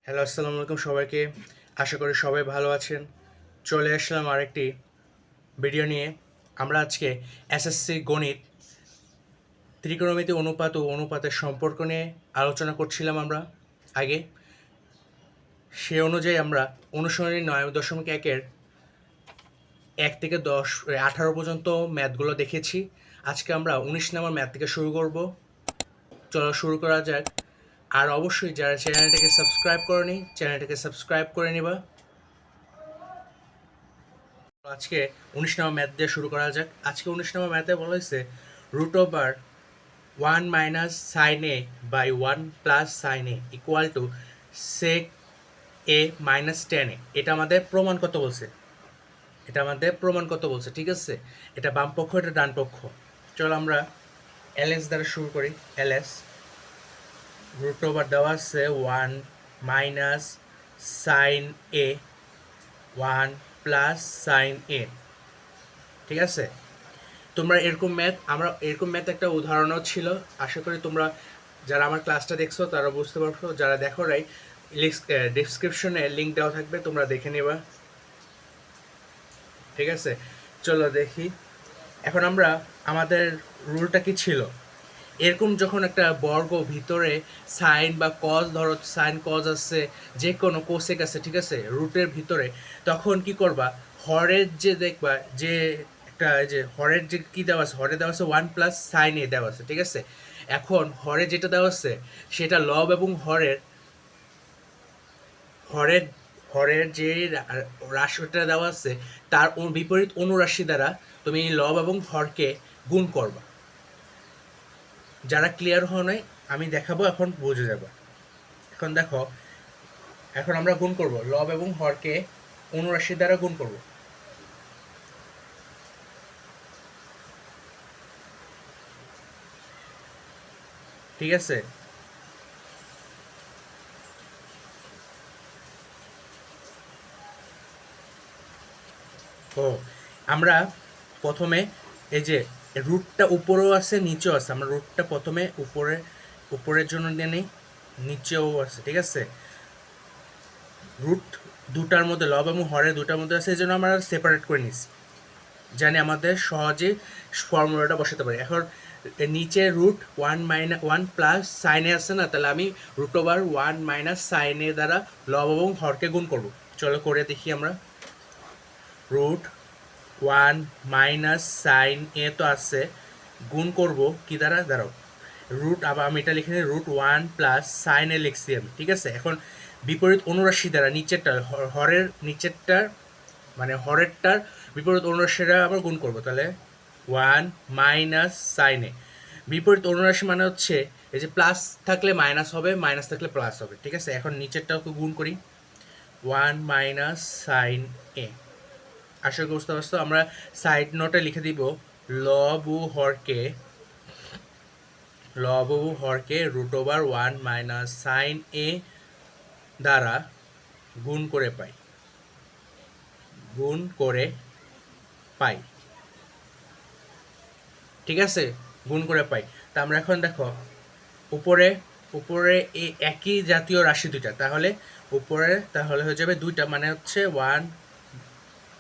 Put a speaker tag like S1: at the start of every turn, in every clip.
S1: Hello, আসসালামু আলাইকুম সবাইকে। আশা করি সবাই ভালো আছেন। চলে আসলাম আরেকটি ভিডিও নিয়ে। আমরা আজকে এসএসসি গণিত ত্রিকোণমিতি অনুপাত ও অনুপাতের সম্পর্ক নিয়ে আলোচনা করছিলাম আমরা আগে। সে অনুযায়ী আমরা অনুসরণী 9.1-এর 1 থেকে 18 পর্যন্ত ম্যাথগুলো দেখেছি। আজকে আমরা 19 নম্বর ম্যাথ থেকে শুরু করব। চলো শুরু করা যাক। আর অবশ্যই যারা চ্যানেলটাকে সাবস্ক্রাইব করেনি, চ্যানেলটাকে সাবস্ক্রাইব করে নিবা। আজকে 19 নম্বর ম্যাথ দিয়ে শুরু করা যাক। আজকে 19 নম্বর ম্যাথে বলা হয়েছে root over 1 minus sine A by 1 plus sine A equal to sec A minus tan A. এটা আমাদের প্রমাণ কত বলছে, ঠিক আছে? এটা বাম পক্ষ, এটা ডান পক্ষ। চলো আমরা এলএস দ্বারা শুরু করি। এলএস রুট ওভার দেওয়া আছে 1 minus sine A 1 plus sine A, ঠিক আছে? তোমরা এরকম ম্যাথ একটা উদাহরণও ছিল। আশা করি তোমরা যারা আমার ক্লাসটা দেখছো তারা বুঝতে পারছো, যারা দেখো নাই ডিসক্রিপশনে লিঙ্ক দেওয়া থাকবে, তোমরা দেখে নেবা, ঠিক আছে? চলো দেখি। এখন আমরা আমাদের রুলটা কি ছিল, এরকম যখন একটা বর্গ ভিতরে সাইন বা কজ, ধরো সাইন কজ আছে, যে কোনো কোসেক আছে, ঠিক আছে, রুটের ভিতরে, তখন কি করবা, হরের যে দেখবা যে একটা যে হরের যে কি দেওয়া আছে, হরে দেওয়া আছে 1 প্লাস সাইন এ দেওয়া আছে, ঠিক আছে? এখন হরে যেটা দেওয়া আছে সেটা লব এবং হরের হরের হরের যে রাশিটা দেওয়া আছে তার বিপরীত অনুরাশি দ্বারা তুমি লব এবং হরকে গুণ করবা। যারা ক্লিয়ার হও নাই আমি দেখাবো, এখন বুঝে যাবে। এখন দেখো, এখন আমরা গুণ করব, লব এবং হরকে অনুরাশি দ্বারা গুণ করব। ঠিক আছে? ও, আমরা প্রথমে এই যে রুটটা উপরেও আছে নিচেও আছে, আমরা রুটটা প্রথমে উপরের জন্য নিয়ে নিই, নিচেও আছে, ঠিক আছে? রুট দুটার মধ্যে, লব এবং হরের দুটার মধ্যে আছে, এই জন্য আমরা সেপারেট করে নিচ্ছি, জানি আমাদের সহজে ফর্মুলাটা বসাতে পারি। এখন নিচে রুট 1 প্লাস সাইনে আছে না, তাহলে আমি রুট ওভার 1 মাইনাস সাইনে দ্বারা লব এবং হরকে গুণ করব। চলো করে দেখি আমরা। রুট 1 মাইনাস সাইন এ তো আছে, গুণ করব কি দ্বারা, দাঁড়াও, রুট, আবার আমি এটা লিখে নিই, রুট 1 প্লাস সাইন এ লিখছি আমি, ঠিক আছে? এখন বিপরীত অনুরাশি দ্বারা নিচেরটা, হরের নিচেরটার মানে হরেরটার বিপরীত অনুরাশিরা আবার গুণ করবো, তাহলে 1 মাইনাস সাইনে। বিপরীত অনুরাশি মানে হচ্ছে এই যে প্লাস থাকলে মাইনাস হবে, মাইনাস থাকলে প্লাস হবে, ঠিক আছে? এখন নিচেরটাকে গুণ করি, 1 মাইনাস সাইন এ। আশা করি বুঝতে পারছো। আমরা সাইড নোটে লিখে দিব লব ও হরকে রুট ওভার 1 মাইনাস সাইন এ দ্বারা গুণ করে পাই, ঠিক আছে? গুণ করে পাই। তা আমরা এখন দেখো, উপরে উপরে এই একই জাতীয় রাশি দুইটা, তাহলে উপরে তাহলে হয়ে যাবে দুইটা, মানে হচ্ছে 1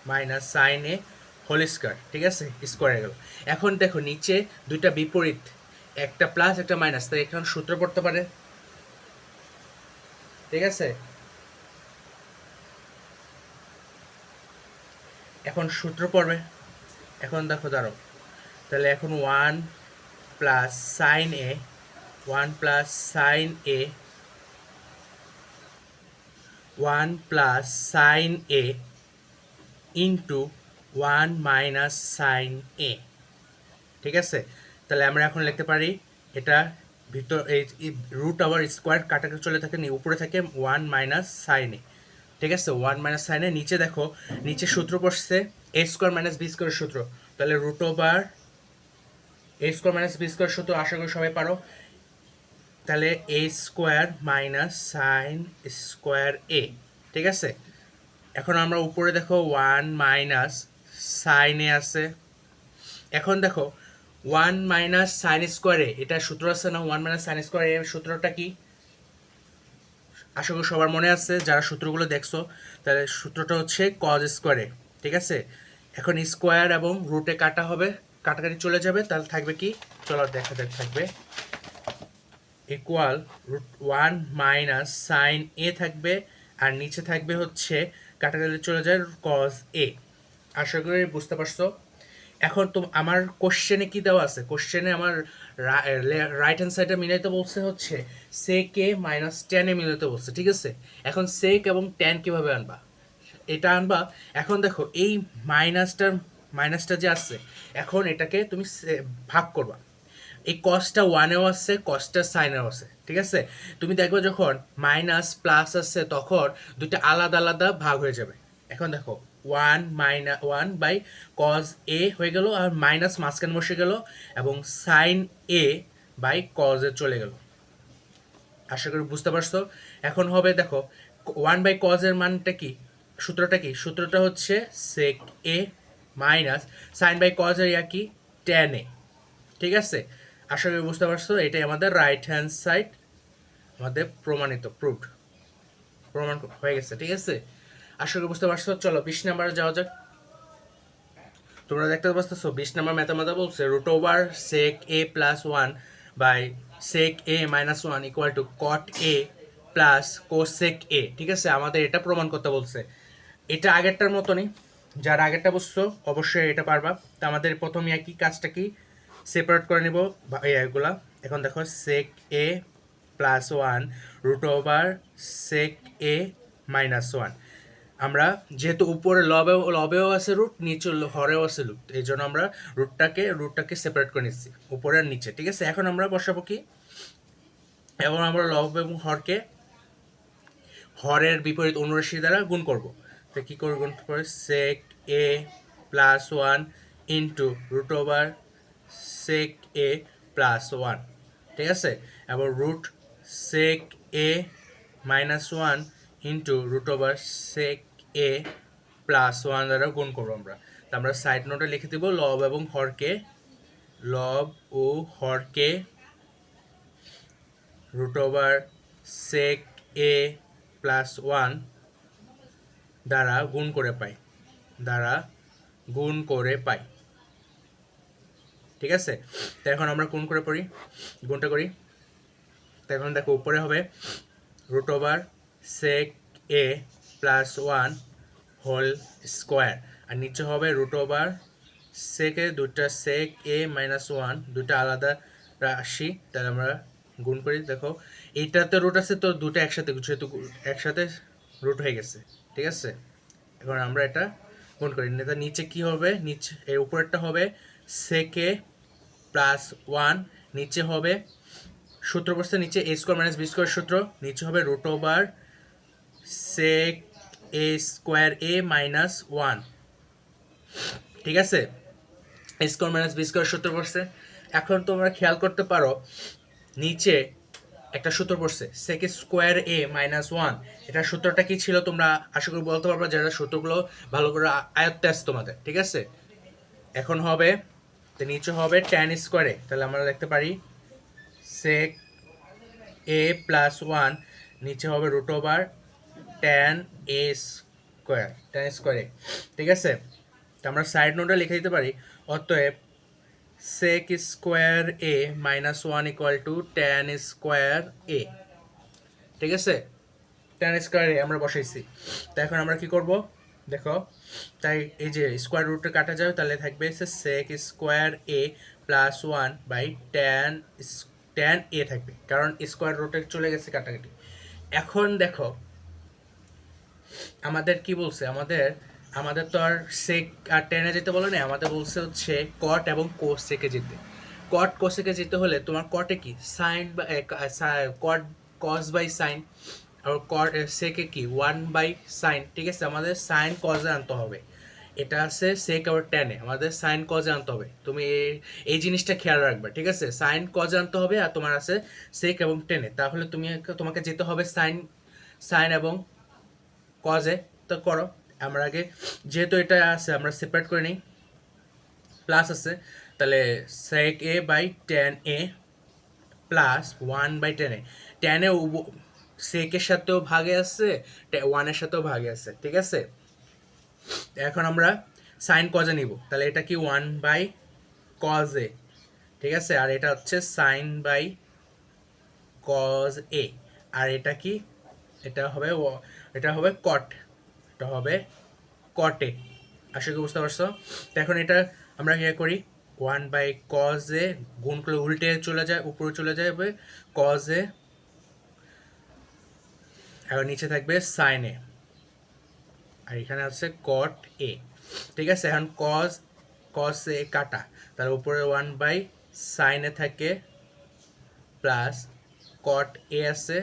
S1: মাইনাস সাইন এ হোল স্কোয়ার, ঠিক আছে? স্কোয়ার গেল। এখন দেখো নিচে দুইটা বিপরীত, একটা প্লাস একটা মাইনাস, তাই এখন সূত্র পড়তে পারে, ঠিক আছে? এখন সূত্র পড়বে। এখন দেখো, দাঁড়ো, তাহলে এখন 1 plus sine A 1 plus sine A 1 plus sine A into 1 minus sine A, ঠিক আছে? তাহলে আমরা এখন লিখতে পারি, এটা ভিতর এই রুট আবার স্কোয়ার কাটাকে চলে থাকে, উপরে থাকে 1 মাইনাস সাইন এ, ঠিক আছে? 1 মাইনাস সাইন এ। নিচে দেখো, নিচে সূত্র পড়ছে এ স্কোয়ার মাইনাস বি স্কোয়ারের সূত্র, তাহলে root over a square minus B square সূত্র আশা করি সবাই পারো। তাহলে A square minus sine square A, ঠিক আছে? এখন আমরা উপরে দেখো 1 মাইনাস সাইন এ আছে। এখন দেখো 1 মাইনাস সাইন স্কোয়ারে, এটা সূত্র আছে না, 1 মাইনাস সাইন স্কোয়ার এর সূত্রটা কি? আশা করি সবার মনে আছে যারা সূত্রগুলো দেখছো। তাহলে সূত্রটা হচ্ছে কজ স্কোয়ারে, ঠিক আছে। এখন স্কোয়ার এবং রুটে কাটা হবে, কাটাকাটি চলে যাবে, তাহলে থাকবে কি, চলো দেখা যাক, থাকবে equal root one minus sine A থাকবে, আর নিচে থাকবে হচ্ছে কাটাকাটি চলে যায় কজ এ। আশা করি বুঝতে পারছো। এখন তো আমার কোশ্চেনে কি দেওয়া আছে, কোশ্চেনে আমার রাইট হ্যান্ড সাইডে মিলাইতে বলছে হচ্ছে সেক এ মাইনাস টেনে মিলাইতে বলছে, ঠিক আছে। এখন সেক এবং টেন কিভাবে আনবা, এটা আনবা। এখন দেখো এই মাইনাসটা যে আছে, এখন এটাকে তুমি ভাগ করবা। এই কসটা ওয়ানেও আছে, কসটা সাইনেও আছে, ঠিক আছে। তুমি দেখবে যখন মাইনাস প্লাস আছে তখন দুইটা আলাদা আলাদা ভাগ হয়ে যাবে। এখন দেখো ওয়ান বাই কজ এ হয়ে গেল, আর মাইনাস মাঝখানে বসে গেল, এবং sine A by cos A চলে গেল। আশা করি বুঝতে পারছো। এখন হবে দেখো ওয়ান বাই কজ এর মানটা কি, সূত্রটা কি, সূত্রটা হচ্ছে সেক A minus sign by cause এর কি, টেন এ, ঠিক আছে। আশা করি বুঝতে পারছো। এটাই আমাদের রাইট হ্যান্ড সাইড, আমাদের প্রমাণিত, প্রমাণ হয়ে গেছে, ঠিক আছে। আশা করি বুঝতে পারছো। চলো 20 নাম্বারে যাওয়া যাক। তোমরা দেখতে পাচ্ছ 20 নাম্বার ম্যাথামেথা বলছে root over sec A plus one by sec A minus one equal to cot A plus cosec A, ঠিক আছে। আমাদের এটা প্রমাণ করতে বলছে। এটা আগেরটার মতনই, যারা আগেরটা বুঝছো অবশ্যই এটা পারবা। তো আমাদের প্রথমে একই কাজটা কি, সেপারেট করে নিব এগুলা। এখন দেখো sec A plus one root over sec A minus one. আমরা যেহেতু উপরে লবেও আছে রুট, নিচে হরেও আছে রুট, এই জন্য আমরা রুটটাকে সেপারেট করে নিচ্ছি উপরে আর নিচে, ঠিক আছে। এখন আমরা বসাবো কি, এবং আমরা লব এবং হরকে হরের বিপরীত অনুরাশি দ্বারা গুণ করব। তো কী করে গুণ করে, sec A plus one into root over sec A plus one, ঠিক আছে। এবং root sec A minus one into root over sec A plus one দ্বারা গুণ করবো আমরা। তো আমরা সাইড নোটে লিখে দেবো লব এবং হরকে, লব ও হরকে root over sec A plus one দ্বারা গুণ করে পাই, দ্বারা গুণ করে পাই, ঠিক আছে। তো এখন আমরা গুণটা করি। তো এখন দেখো উপরে হবে root over sec A plus one whole square, আর নিচে হবে রুট ওভার সেকে দুটা সেক এ মাইনাস ওয়ান, দুটা আলাদা রাশি, তাহলে আমরা গুণ করি। দেখো এইটাতে রুট আছে, তো দুটো একসাথে, যেহেতু একসাথে রুট হয়ে গেছে, ঠিক আছে। এখন আমরা এটা গুণ করি। এটা নিচে কি হবে, নিচে এর উপরেরটা হবে সেকে প্লাস ওয়ান, নিচে হবে সূত্র বসছে নিচে এ স্কোয়ার মাইনাস বি স্কোয়ার সূত্র, নিচে হবে root over sec A square A minus one, ঠিক আছে। এ স্কোয়ার মাইনাস বি স্কোয়ার সূত্র পড়ছে। এখন তোমরা খেয়াল করতে পারো নিচে একটা সূত্র পড়ছে সেক স্কোয়ার এ মাইনাস ওয়ান। এটার সূত্রটা কি ছিল তোমরা আশা করি বলতে পারবা, যারা সূত্রগুলো ভালো করে আয়ত্তে আছে তোমাদের, ঠিক আছে। এখন হবে, তো নিচে হবে ট্যান স্কোয়ারে, তাহলে আমরা দেখতে পারি সেক এ প্লাস ওয়ান, নিচে হবে রুট ওভার ট্যান এ স্কোয়ারে, ঠিক আছে। তো আমরা সাইড নোটে লিখে দিতে পারি অতএব sec square A minus one equal to tan square A, ঠিক আছে। ট্যান স্কোয়ার এ আমরা বসাইছি। তো এখন আমরা কি করব দেখো, তাই এই যে স্কোয়ার রুটটা কাটা যাবে, তাহলে থাকবে sec square A plus one by tan A থাকবে, কারণ স্কোয়ার রুটে চলে গেছে কাটাকাটি। এখন দেখো আমাদের কি বলছে, আমাদের আমাদের তো আর সেক আর টেনে যেতে বলে না, আমাদের বলছে হচ্ছে কট এবং কোসেকে যেতে। কট কোসেকে যেতে হলে তোমার কটে কি সাইন বা কট কস বাই সাইন, আর কট সেকে কি ওয়ান বাই সাইন, ঠিক আছে। আমাদের সাইন কজে আনতে হবে, এটা আছে সেক আবার টেনে, আমাদের সাইন কজে আনতে হবে। তুমি এই জিনিসটা খেয়াল রাখবে, ঠিক আছে। সাইন কজে আনতে হবে, আর তোমার আছে সেক এবং টেনে, তাহলে তোমাকে যেতে হবে সাইন সাইন এবং কজে। তো করো, আমরা আগে যেহেতু এটা আছে আমরা সেপারেট করে নিই, প্লাস আছে, তাহলে sec A by tan A plus one by tan A, tan A সেকের সাথেও ভাগে আছে, ওয়ানের সাথেও ভাগে আছে, ঠিক আছে। এখন আমরা সাইন কজে নিব, তাহলে এটা কি 1/cos a, ঠিক আছে। আর এটা হচ্ছে সাইন বাই কজ এ, আর এটা কি, এটা হবে এটা হবে কট, এটা হবে কটে। আশা করি বুঝতে পারছো। তো এখন এটা আমরা কি করি, 1/cos a গুণ করলে উল্টে চলে যায়, উপরে চলে যাবে cos a, আর নিচে থাকবে সাইন এ, আর এখানে আছে কট এ, ঠিক আছে। এখন কস এ কাটা, তার উপরে 1/sin a থাকে প্লাস কট এ আছে।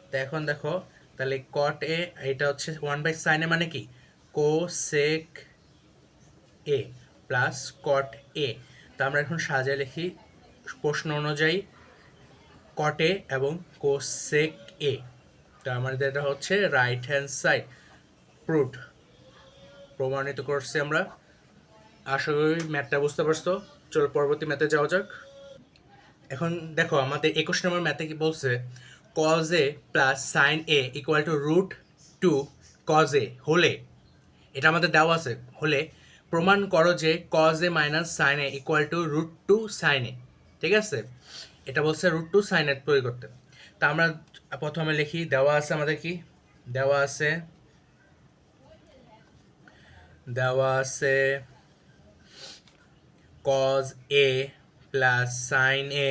S1: তো এখন দেখো, তাহলে কট এ, এটা হচ্ছে 1/sin a মানে কি কোসেক এ প্লাস কট এ। তো আমরা এখন সাজিয়ে লিখি প্রশ্ন অনুযায়ী কট এ এবং কোসেক এ। তো আমাদের এটা হচ্ছে রাইট হ্যান্ড সাইড প্রুফড, প্রমাণিত করছি আমরা। আশা করি ম্যাথটা বুঝতে পারছো। চলো পরবর্তী ম্যাথে যাওয়া যাক। এখন দেখো আমাদের 21 নম্বর ম্যাথে কি বলছে, cos A plus sine A equal to root two cos A হলে, এটা আমাদের দেওয়া আছে, হলে প্রমাণ করো যে cos A minus sine A equal to root two sine A, ঠিক আছে। এটা বলছে রুট টু সাইন এ তৈরি করতে। তা আমরা প্রথমে লিখি, দেওয়া আছে আমাদের কি, দেওয়া আছে, দেওয়া আছে cos a plus sin a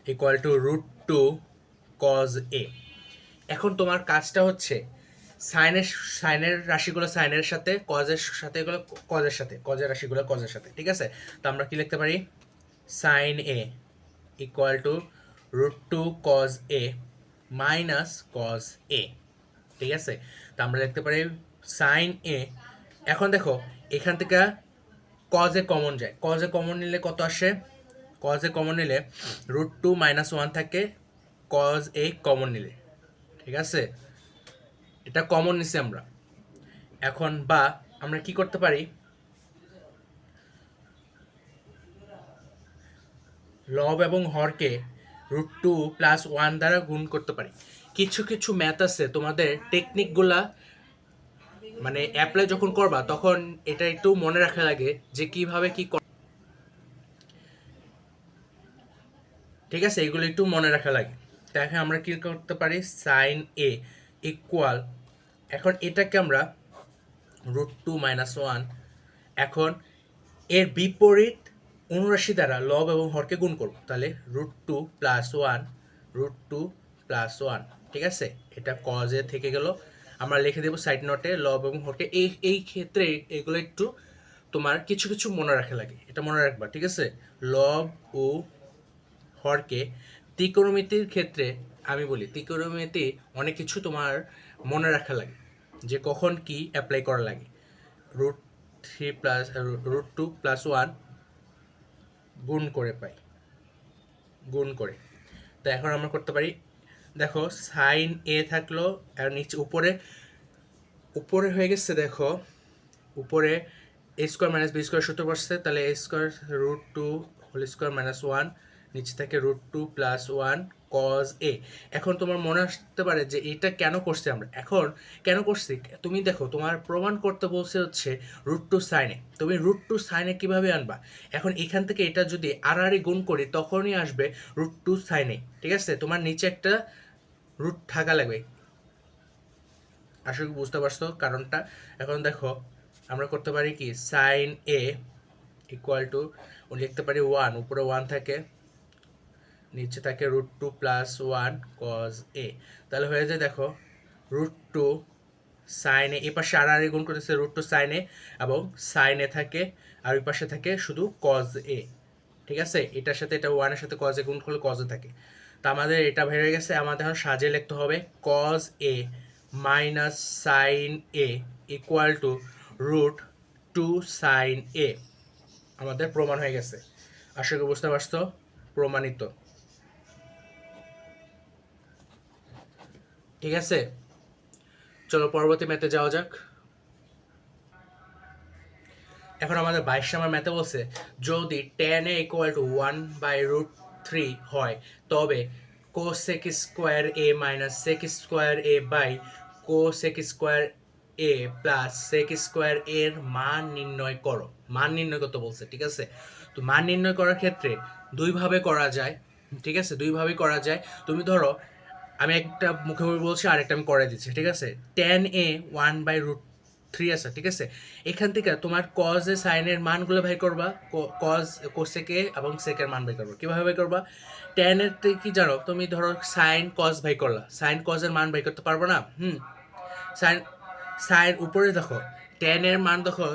S1: equal to root two cos a। এখন তোমার কাজটা হচ্ছে সাইনের সাইনের রাশিগুলো সাইনের সাথে, কজের সাথে এগুলো কজের সাথে, কজের রাশিগুলো কজের সাথে, ঠিক আছে। তো আমরা কি লিখতে পারি, sine A equal to root two cos A minus cos A, ঠিক আছে। তো আমরা লিখতে পারি সাইন এ। এখন দেখো এখান থেকে কজে কমন যায়, কজে কমন নিলে কত আসে, কজে কমন নিলে রুট টু মাইনাস ওয়ান থাকে কজ এ কমন নিলে, ঠিক আছে। এটা কমন নিছি আমরা। এখন বা আমরা কি করতে পারি, লব এবং হরকে রুট টু প্লাস ওয়ান দ্বারা গুণ করতে পারি। কিছু কিছু ম্যাথ আছে তোমাদের টেকনিকগুলা মানে অ্যাপ্লাই যখন করবা তখন এটা একটু মনে রাখা লাগে যে কিভাবে কি, ঠিক আছে, এগুলো একটু মনে রাখা লাগে। দেখে আমরা কি করতে পারি, সাইন এ ইকুয়াল, এখন এটাকে আমরা রুট টু মাইনাস ওয়ান, এখন এর বিপরীত অনুরাশি দ্বারা লব এবং হরকে গুণ করব, তাহলে root two plus one, root two plus one, ঠিক আছে। এটা কজে থেকে গেল, আমরা লিখে দেবো সাইড নোটে লব এবং হরকে। এই এই ক্ষেত্রে এগুলো একটু তোমার কিছু কিছু মনে রাখা লাগে, এটা মনে রাখবা, ঠিক আছে। লব ও হরকে ত্রিকোণমিতির ক্ষেত্রে, আমি বলি ত্রিকোণমিতি অনেক কিছু তোমার মনে রাখা লাগে, যে কখন কি অ্যাপ্লাই করা লাগে। Root three plus root two plus one গুণ করে পাই, গুণ করে। তো এখন আমরা করতে পারি, দেখো সাইন এ থাকলো, আর নিচে উপরে উপরে হয়ে গেছে, দেখো উপরে A square minus B square সূত্র বসছে, তাহলে A square root two whole square minus one, নিচে থেকে root two plus one cos A. এখন তোমার মনে আসতে পারে যে এটা কেন করছি আমরা, এখন কেন করছি, তুমি দেখো তোমার প্রমাণ করতে বলছে হচ্ছে রুট টু সাইনে, তুমি রুট টু সাইনে কীভাবে আনবা, এখন এখান থেকে এটা যদি আড়াআড়ি গুণ করি তখনই আসবে রুট টু সাইনে, ঠিক আছে। তোমার নিচে একটা রুট থাকা লাগবে, আশা করি বুঝতে পারছো কারণটা। এখন দেখো আমরা করতে পারি কি, সাইন এ ইকুয়াল টু লিখতে পারি ওয়ান, উপরে ওয়ান থাকে, নিচে থাকে root two plus one cos A, তাহলে হয়ে যায় দেখো রুট টু সাইন এ, এই পাশে আর গুণ করতেছে রুট টু সাইন এ, এবং সাইন এ থাকে, আর ওই পাশে থাকে শুধু কজ এ, ঠিক আছে। এটার সাথে এটা ওয়ানের সাথে কজ এ গুণ করলে কজ এ থাকে। তো আমাদের এটা বের গেছে, আমাদের এখন সাজিয়ে লিখতে হবে cos A minus sine A equal to root two sine A, আমাদের প্রমাণ হয়ে গেছে। আশা করি বুঝতে পারছো, প্রমাণিত, ঠিক আছে। চলো পরবর্তী ম্যাথে যাওয়া যাক। এখন আমাদের 22 নম্বর ম্যাথে বলছে, যদি tan A equal to one by root three হয় তবে cosec square A minus sec square A by cosec square A plus sec square এর মান নির্ণয় করো। মান নির্ণয় করতে বলছে, ঠিক আছে? তো মান নির্ণয় করার ক্ষেত্রে দুইভাবে করা যায়, ঠিক আছে? দুইভাবে করা যায়। তুমি ধরো, আমি একটা মুখে মুখে বলছি আর একটা আমি করে দিচ্ছি, ঠিক আছে? টেন এ 1/√3 আছে, ঠিক আছে? এখান থেকে তোমার কজ এ সাইনের মানগুলো বাই করবা, কজ কোসেকে এবং সেকের মান বাই করবা। কীভাবে বাই করবা? টেন এর থেকে কি জানো, তুমি ধরো সাইন কজ বাই করলা, সাইন কজের মান বাই করতে পারবো না? সাইন সাইন উপরে দেখো, টেন এর মান দেখো,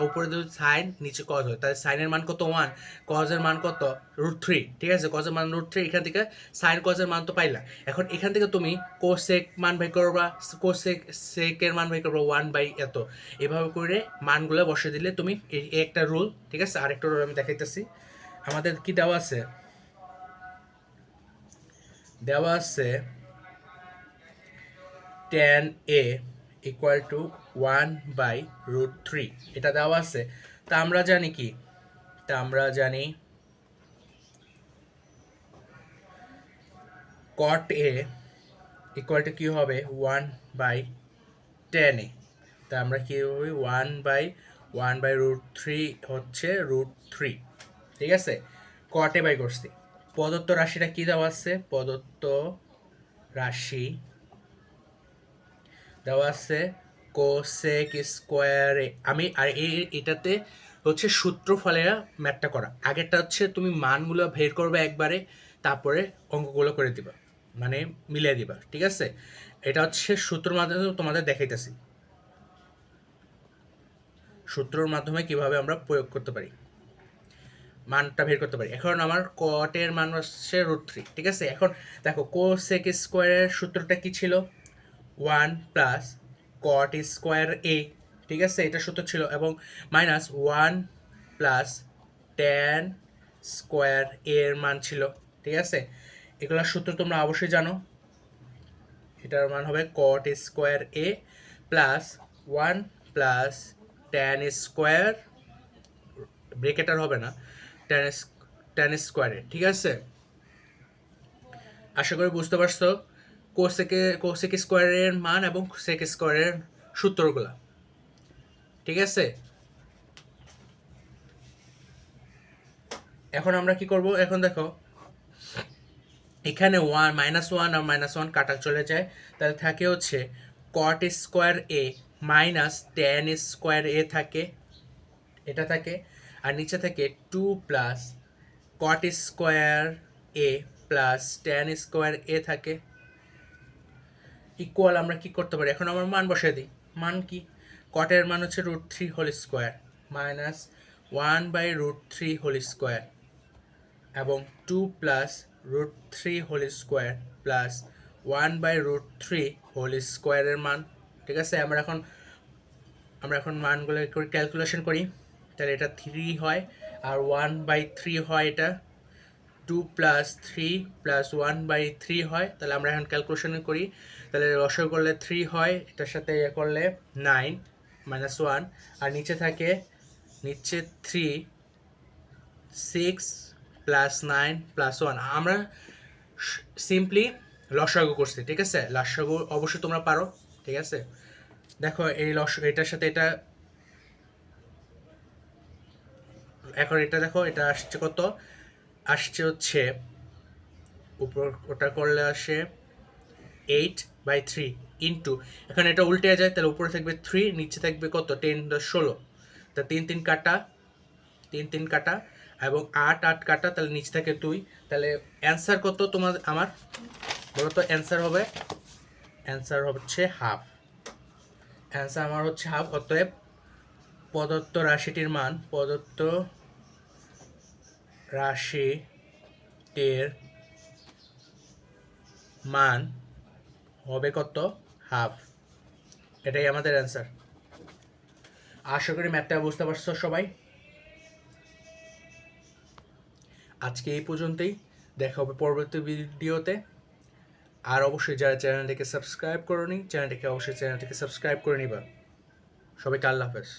S1: উপরে যদি সাইন নিচে কজ হয়, তাহলে সাইনের মান কত? 1, কজের মান কত? √3, ঠিক আছে? কজের মান √3, এখান থেকে সাইন কজের মান তো পাইলা। এখন এখান থেকে তুমি কোসেক মান বাই করবা, কোসেক সেকের মান বাই করবা 1/এত। এভাবে করে মানগুলো বসে দিলে তুমি এই একটা রুল, ঠিক আছে? আরেকটা রুল আমি দেখাইতেছি। আমাদের কি দেওয়া আছে? দেওয়া আছে tan a ইকুয়াল টু 1/√3, এটা দেওয়া আছে। তা আমরা জানি কি? তা আমরা জানি cot a ইকুয়াল টু কি হবে? 1/tan a। তা আমরা কি হবে? 1/1/√3 হচ্ছে √3, ঠিক আছে? cot a বাই করছি। প্রদত্ত রাশিটা কি দেওয়া আছে? প্রদত্ত রাশি দেওয়া আছে কোসেক স্কোয়ারে। আমি আর এটাতে হচ্ছে সূত্র ফলেরা ম্যাথটা করা। আগেরটা হচ্ছে তুমি মানগুলো বের করবে একবারে, তারপরে অঙ্কগুলো করে দিবা, মানে মিলিয়ে দিবা, ঠিক আছে? এটা হচ্ছে সূত্রের মাধ্যমে তোমাদের দেখাইতেছি, সূত্রের মাধ্যমে কিভাবে আমরা প্রয়োগ করতে পারি, মানটা বের করতে পারি। এখন আমার কটের মান হচ্ছে √3, ঠিক আছে? এখন দেখো কোসেক স্কোয়ারের সূত্রটা কি ছিল? 1 প্লাস কট স্কোয়ার এ, ঠিক আছে? এটা সূত্র ছিল, এবং মাইনাস 1 প্লাস ট্যান স্কোয়ার এর মান ছিল, ঠিক আছে? এগুলোর সূত্র তোমরা অবশ্যই জানো। এটার মান হবে cot square A plus 1 plus tan square, ব্রেকেটার হবে না, ট্যান স্কোয়ারে, ঠিক আছে? আশা করি বুঝতে পারছো কোসেক স্কোয়ারের মান এবং সেক স্কোয়ারের সূত্রগুলো, ঠিক আছে? এখন আমরা কি করব? এখন দেখো, এখানে -1 আর -1 কাটা চলে যায়, তাহলে থাকে হচ্ছে cot square A minus tan square এ থাকে, এটা থাকে। আর নিচে থেকে 2 plus cot square A plus tan square এ থাকে, ইকুয়াল আমরা কি করতে পারি? এখন আমার মান বসিয়ে দিই। মান কি? কটের মান হচ্ছে √3 whole square minus 1/√3 whole square এবং 2 plus √3 whole square plus 1/√3 whole স্কোয়ারের মান, ঠিক আছে? আমরা এখন মানগুলো করে ক্যালকুলেশন করি, তাহলে এটা 3 হয় আর 1/3 হয়, এটা 2 প্লাস 3 প্লাস 1/3 হয়। তাহলে আমরা এখন ক্যালকুলেশন করি, তাহলে রসয় করলে 3 হয়, এটার সাথে ইয়ে করলে 9 -1, আর নিচে থাকে, নিচে 3 6 প্লাস 9 প্লাস 1। আমরা সিম্পলি লসাগু করছি, ঠিক আছে? লসাগু অবশ্যই তোমরা পারো, ঠিক আছে? দেখো এই এটার সাথে এটা, এখন এটা দেখো, এটা আসছে কত? আসছে হচ্ছে উপর ওটা করলে আসে 8/3 ইন্টু, এখানে এটা উল্টে যায়, তাহলে উপরে থাকবে 3, নিচে থাকবে কত? 10 × 16, তা 3 3 কাটা, 3 3 কাটা, এবং 8 8 কাটা, তাহলে নিচে থাকে 2। তাহলে অ্যান্সার কত তোমার আমার? বলো তো অ্যান্সার হবে? অ্যান্সার হচ্ছে হাফ। অ্যান্সার আমার হচ্ছে হাফ। অতএব প্রদত্ত রাশিটির মান, প্রদত্ত রাশিটির মান হবে কত? হাফ। এটাই আমাদের অ্যান্সার। আশা করি ম্যাথটা বুঝতে পারছো সবাই। আজকে এই পর্যন্তই, দেখা হবে পরবর্তী ভিডিওতে। আর অবশ্যই যারা চ্যানেলটিকে সাবস্ক্রাইব করোনি, চ্যানেলটিকে সাবস্ক্রাইব করে নিবা। সবাইকে আল্লাহ হাফেজ।